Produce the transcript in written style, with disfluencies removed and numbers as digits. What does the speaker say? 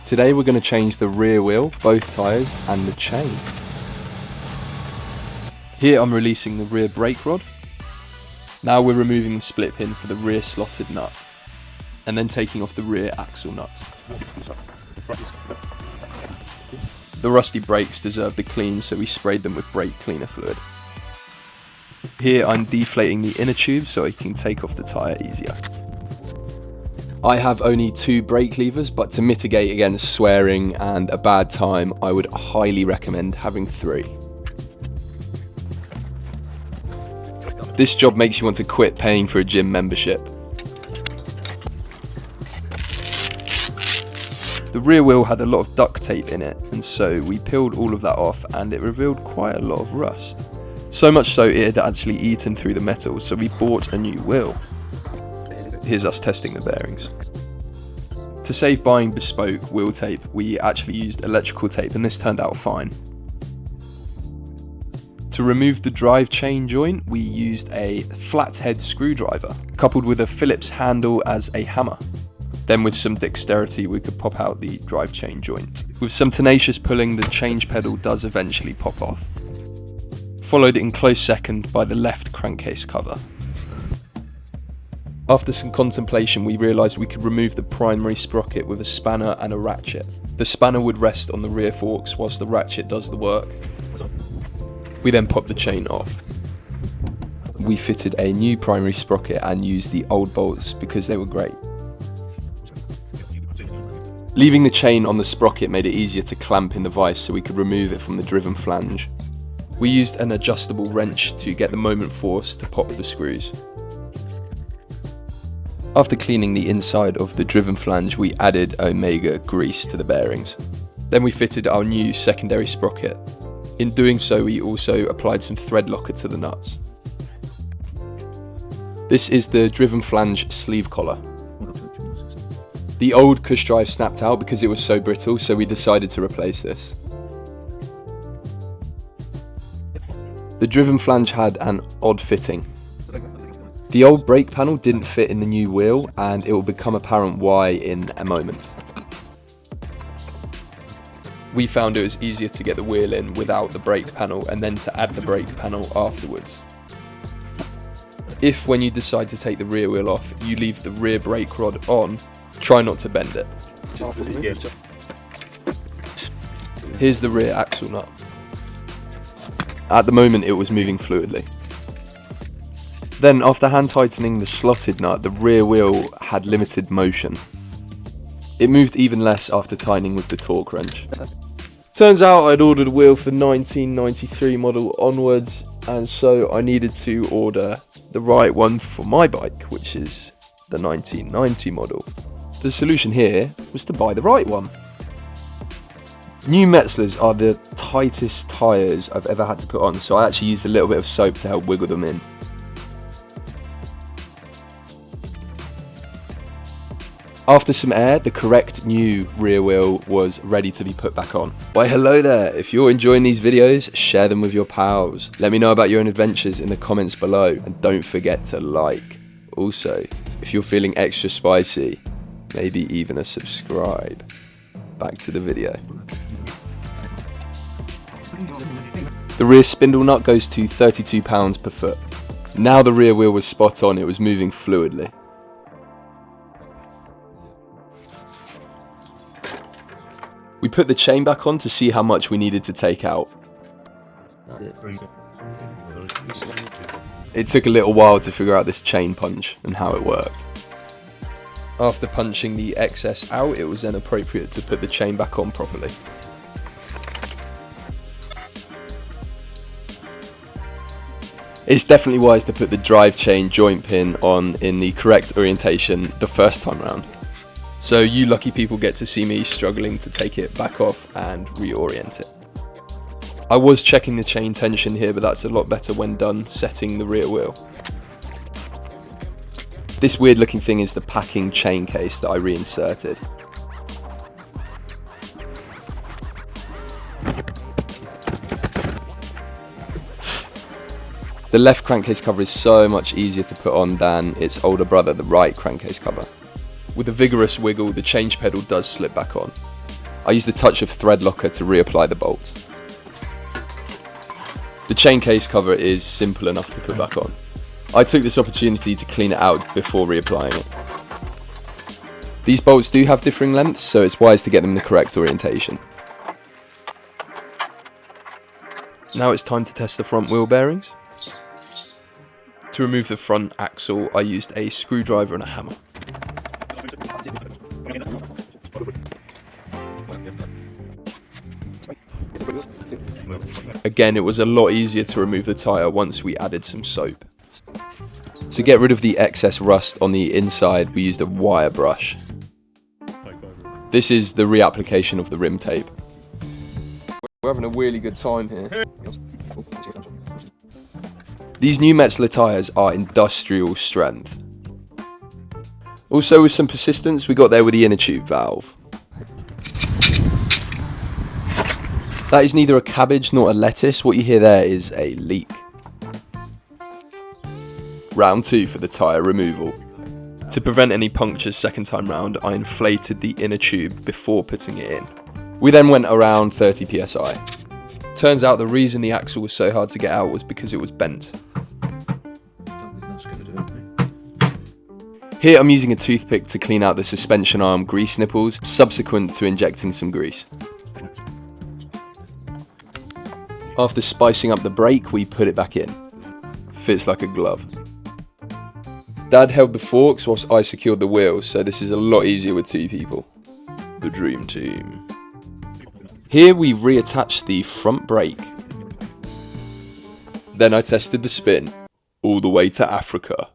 Today we're going to change the rear wheel, both tyres and the chain. Here I'm releasing the rear brake rod. Now we're removing the split pin for the rear slotted nut and then taking off the rear axle nut. The rusty brakes deserve the clean, so we sprayed them with brake cleaner fluid. Here I'm deflating the inner tube so I can take off the tyre easier. I have only 2 brake levers, but to mitigate against swearing and a bad time, I would highly recommend having 3. This job makes you want to quit paying for a gym membership. The rear wheel had a lot of duct tape in it, and so we peeled all of that off and it revealed quite a lot of rust. So much so it had actually eaten through the metal, so we bought a new wheel. Here's us testing the bearings. To save buying bespoke wheel tape, we actually used electrical tape and this turned out fine. To remove the drive chain joint, we used a flathead screwdriver, coupled with a Phillips handle as a hammer. Then with some dexterity we could pop out the drive chain joint. With some tenacious pulling, the change pedal does eventually pop off. Followed in close second by the left crankcase cover. After some contemplation we realised we could remove the primary sprocket with a spanner and a ratchet. The spanner would rest on the rear forks whilst the ratchet does the work. We then popped the chain off. We fitted a new primary sprocket and used the old bolts because they were great. Leaving the chain on the sprocket made it easier to clamp in the vise so we could remove it from the driven flange. We used an adjustable wrench to get the moment force to pop the screws. After cleaning the inside of the driven flange, we added Omega grease to the bearings. Then we fitted our new secondary sprocket. In doing so, we also applied some thread locker to the nuts. This is the driven flange sleeve collar. The old cush drive snapped out because it was so brittle, so we decided to replace this. The driven flange had an odd fitting. The old brake panel didn't fit in the new wheel, and it will become apparent why in a moment. We found it was easier to get the wheel in without the brake panel and then to add the brake panel afterwards. If when you decide to take the rear wheel off, you leave the rear brake rod on, try not to bend it. Here's the rear axle nut. At the moment it was moving fluidly. Then after hand tightening the slotted nut, the rear wheel had limited motion. It moved even less after tightening with the torque wrench. Turns out I'd ordered a wheel for 1993 model onwards, and so I needed to order the right one for my bike, which is the 1990 model. The solution here was to buy the right one. New Metzlers are the tightest tyres I've ever had to put on, so I actually used a little bit of soap to help wiggle them in. After some air, the correct new rear wheel was ready to be put back on. Why hello there, if you're enjoying these videos, share them with your pals. Let me know about your own adventures in the comments below, and don't forget to like. Also, if you're feeling extra spicy, maybe even a subscribe. Back to the video. The rear spindle nut goes to £32 per foot. Now the rear wheel was spot on, it was moving fluidly. We put the chain back on to see how much we needed to take out. It took a little while to figure out this chain punch and how it worked. After punching the excess out, it was then appropriate to put the chain back on properly. It's definitely wise to put the drive chain joint pin on in the correct orientation the first time round. So you lucky people get to see me struggling to take it back off and reorient it. I was checking the chain tension here, but that's a lot better when done setting the rear wheel. This weird looking thing is the packing chain case that I reinserted. The left crankcase cover is so much easier to put on than its older brother, the right crankcase cover. With a vigorous wiggle, the change pedal does slip back on. I used a touch of thread locker to reapply the bolts. The chain case cover is simple enough to put back on. I took this opportunity to clean it out before reapplying it. These bolts do have differing lengths, so it's wise to get them in the correct orientation. Now it's time to test the front wheel bearings. To remove the front axle, I used a screwdriver and a hammer. Again, it was a lot easier to remove the tyre once we added some soap. To get rid of the excess rust on the inside, we used a wire brush. This is the reapplication of the rim tape. We're having a really good time here. These new Metzeler tyres are industrial strength. Also, with some persistence, we got there with the inner tube valve. That is neither a cabbage nor a lettuce. What you hear there is a leak. Round 2 for the tyre removal. To prevent any punctures second time round, I inflated the inner tube before putting it in. We then went around 30 psi. Turns out the reason the axle was so hard to get out was because it was bent. Here I'm using a toothpick to clean out the suspension arm grease nipples, subsequent to injecting some grease. After spicing up the brake, we put it back in. Fits like a glove. Dad held the forks whilst I secured the wheels, so this is a lot easier with 2 people. The dream team. Here we reattached the front brake. Then I tested the spin, all the way to Africa.